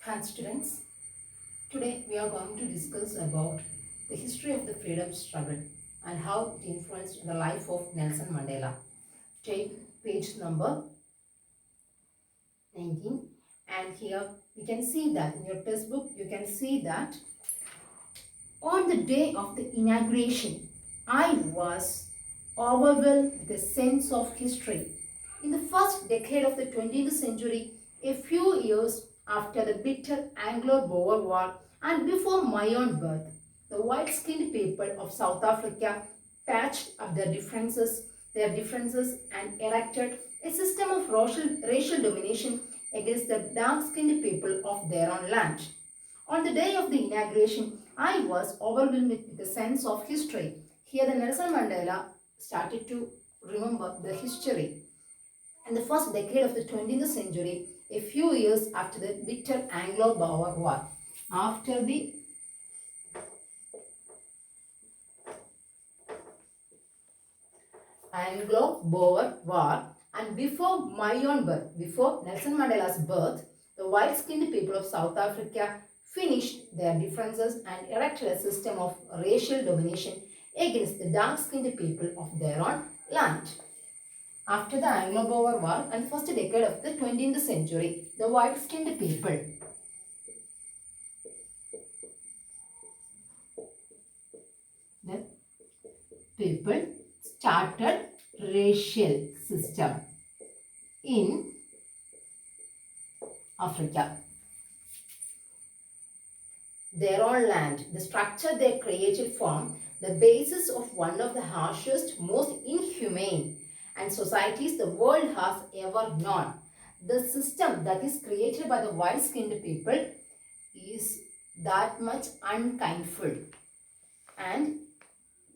Hi students, today we are going to discuss about the history of the freedom struggle and how it influenced the life of Nelson Mandela. Take page number 19 and here we can see that in your textbook you can see that on the day of the inauguration I was overwhelmed with a sense of history. In the first decade of the 20th century, a few years after the bitter Anglo-Boer War and before my own birth, the white-skinned people of South Africa patched up their differences and erected a system of racial domination against the dark-skinned people of their own land. On the day of the inauguration, I was overwhelmed with a sense of history. Here the Nelson Mandela started to remember the history. In the first decade of the 20th century, a few years after the bitter Anglo-Boer War, after the Anglo-Boer War and before my own birth, before Nelson Mandela's birth, the white-skinned people of South Africa finished their differences and erected a system of racial domination against the dark-skinned people of their own land. After the Anglo-Boer War and the first decade of the 20th century, the white-skinned people started racial system in Africa. Their own land, the structure they created formed the basis of one of the harshest, most inhumane and societies the world has ever known. The system that is created by the white-skinned people is that much unkindful. And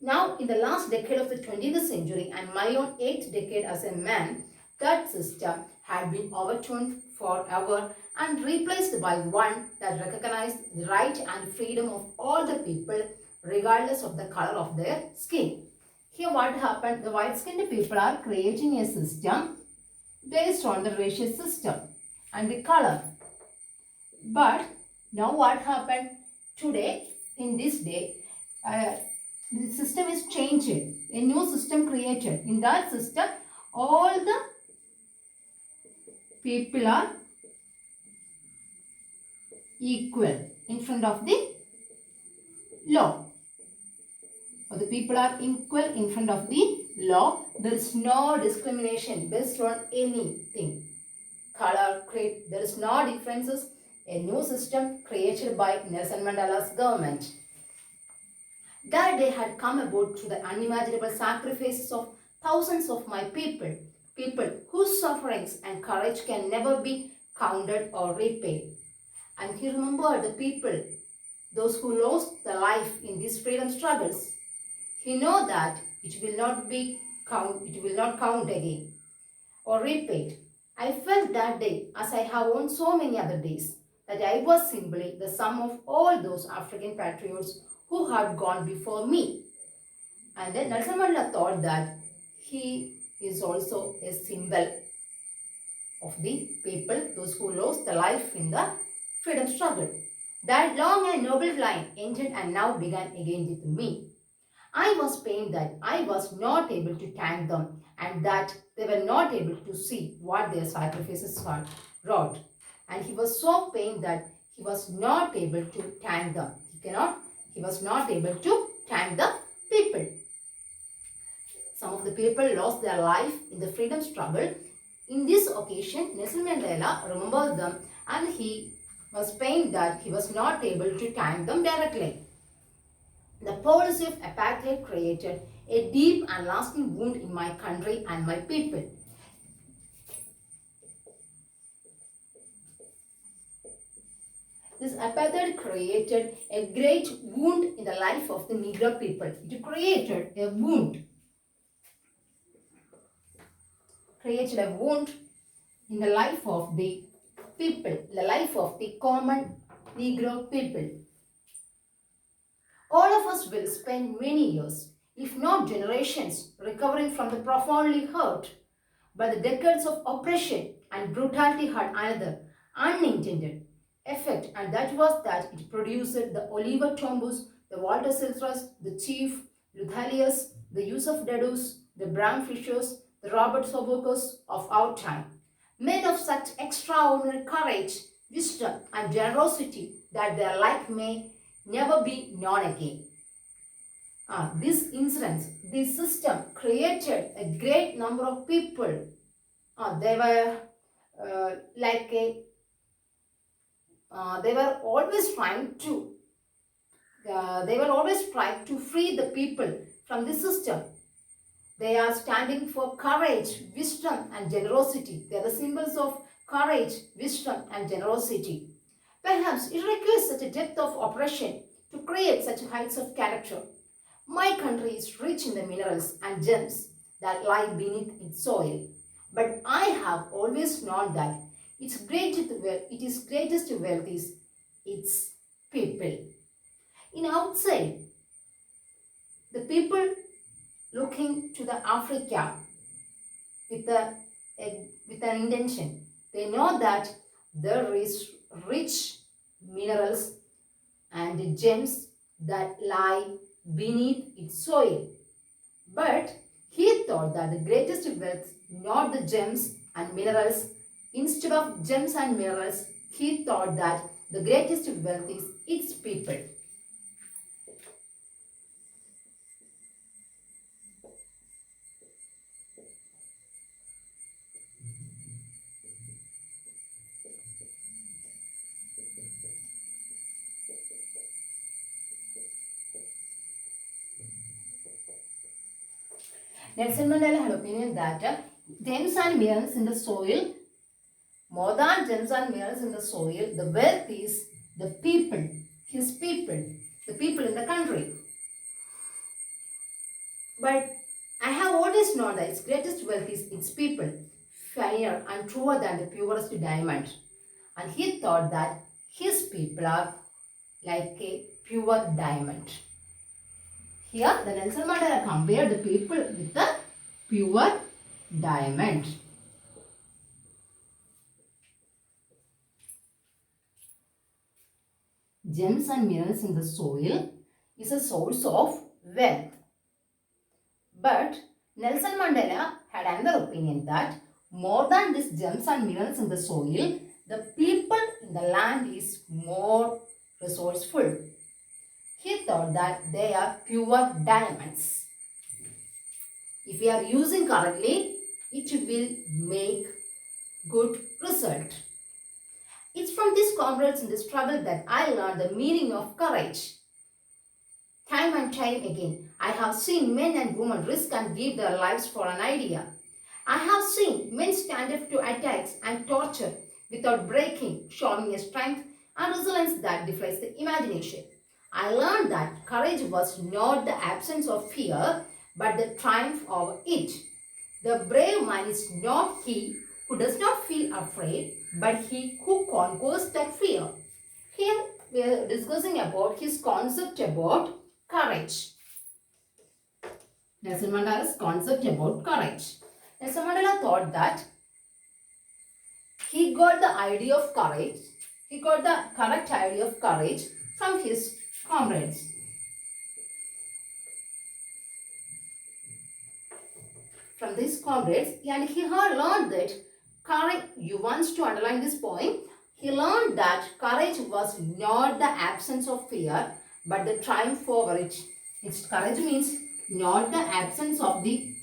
now in the last decade of the 20th century and my own 8th decade as a man, that system had been overturned forever and replaced by one that recognized the right and freedom of all the people regardless of the color of their skin. Here what happened, the white-skinned people are creating a system based on the racial system and the color. But now what happened today, in this day, the system is changed. A new system created. In that system, all the people are equal in front of the law. Or the people are equal in front of the law. There is no discrimination based on anything. Color, creed, there is no differences. A new system created by Nelson Mandela's government. That day had come about through the unimaginable sacrifices of thousands of my people whose sufferings and courage can never be counted or repaid. And he remembered the people, those who lost their life in these freedom struggles. He know that it will not count again or repaid. I felt that day, as I have on so many other days, that I was simply the sum of all those African patriots who had gone before me. And then Nelson Mandela thought that he is also a symbol of the people, those who lost their life in the freedom struggle. That long and noble line ended and now began again with me. I was pained that I was not able to thank them and that they were not able to see what their sacrifices had wrought. And he was so pained that he was not able to thank them. He was not able to thank the people. Some of the people lost their life in the freedom struggle. In this occasion, Nelson Mandela remembered them and he was pained that he was not able to thank them directly. The policy of apartheid created a deep and lasting wound in my country and my people. This apartheid created a great wound in the life of the Negro people. It created a wound in the life of the people, the life of the common Negro people. All of us will spend many years, if not generations, recovering from the profoundly hurt by the decades of oppression and brutality had another unintended, effect, and that was that it produced the Oliver Tombus, the Walter Siltrus, the Chief Luthalius, the Yusuf Dedus, the Bram Fishers, the Robert Sobukos of our time. Men of such extraordinary courage, wisdom, and generosity that their like may never be known again. This incident, this system created a great number of people. They were they were always trying to free the people from the system. They are standing for courage, wisdom, and generosity. They are the symbols of courage, wisdom, and generosity. Perhaps it requires such a depth of oppression to create such heights of character. My country is rich in the minerals and gems that lie beneath its soil, but I have always known that its greatest wealth is its people. In outside, the people looking to the Africa with an intention, they know that there is rich minerals and gems that lie beneath its soil. But he thought that the greatest wealth, not the gems and minerals, instead of gems and minerals, he thought that the greatest wealth is its people. Nelson Mandela had opinion that gems and minerals in the soil, more than gems and minerals in the soil, the wealth is the people, his people, the people in the country. But I have always known that its greatest wealth is its people, finer and truer than the purest diamond. And he thought that his people are like a pure diamond. Here, the Nelson Mandela compared the people with the pure diamond. Gems and minerals in the soil is a source of wealth. But Nelson Mandela had another opinion that more than these gems and minerals in the soil, the people in the land is more resourceful. He thought that they are pure diamonds. If we are using correctly, it will make good result. It's from these comrades in the struggle that I learned the meaning of courage. Time and time again, I have seen men and women risk and give their lives for an idea. I have seen men stand up to attacks and torture without breaking, showing a strength and resilience that defies the imagination. I learned that courage was not the absence of fear, but the triumph over it. The brave man is not he who does not feel afraid, but he who conquers that fear. Here we are discussing about his concept about courage. Nelson Mandela's concept about courage. Nelson Mandela thought that he got the idea of courage, he got the correct idea of courage from his comrades. From these comrades, and he had learned that courage, you want to underline this point, he learned that courage was not the absence of fear, but the triumph over it. Its courage means not the absence of the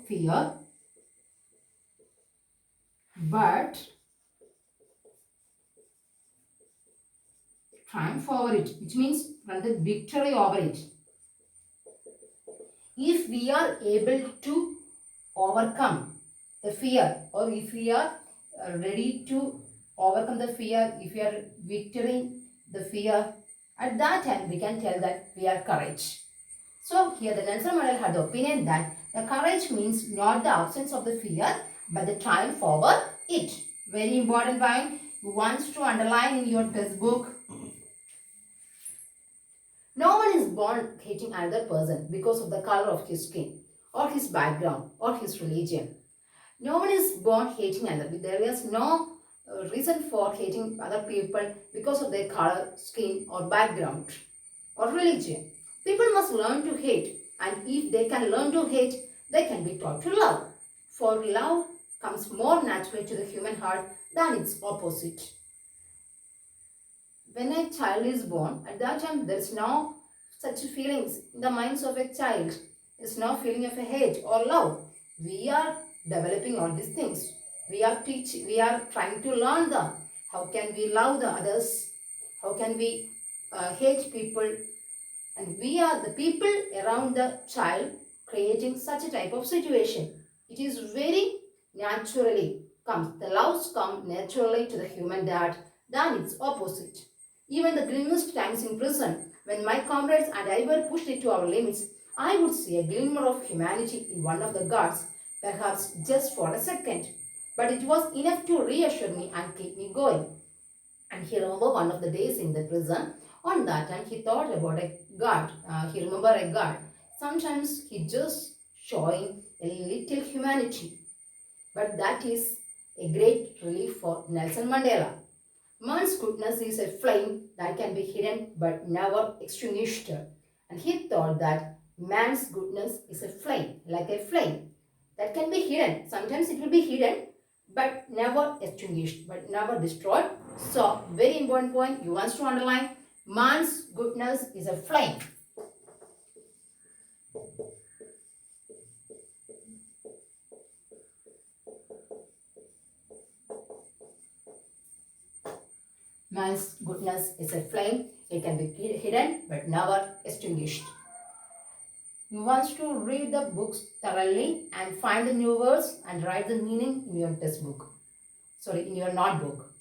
fear, but triumph over it, which means from the victory over it. If we are able to overcome the fear, or if we are ready to overcome the fear, if we are victoring the fear, at that time we can tell that we are courage. So here the Nelson Mandela had the opinion that the courage means not the absence of the fear, but the triumph over it. Very important point you want to underline in your textbook. No one is born hating another person because of the color of his skin, or his background, or his religion. No one is born hating another. There is no reason for hating other people because of their color, skin, or background or religion. People must learn to hate, and if they can learn to hate, they can be taught to love. For love comes more naturally to the human heart than its opposite. When a child is born, at that time there is no such feelings in the minds of a child. There is no feeling of a hate or love. We are developing all these things. We are trying to learn them. How can we love the others? How can we hate people? And we are the people around the child creating such a type of situation. It is very naturally comes. The loves come naturally to the human dad than its opposite. Even the grimmest times in prison, when my comrades and I were pushed into our limits, I would see a glimmer of humanity in one of the guards, perhaps just for a second. But it was enough to reassure me and keep me going. And he remembered one of the days in the prison. On that time, he thought about a guard. He remembered a guard. Sometimes he just showing a little humanity. But that is a great relief for Nelson Mandela. Man's goodness is a flame that can be hidden but never extinguished. And he thought that man's goodness is a flame, like a flame, that can be hidden. Sometimes it will be hidden but never extinguished, but never destroyed. So, very important point you want to underline, man's goodness is a flame. Man's goodness is a flame. It can be hidden but never extinguished. You want to read the books thoroughly and find the new words and write the meaning in your textbook. Sorry, in your notebook.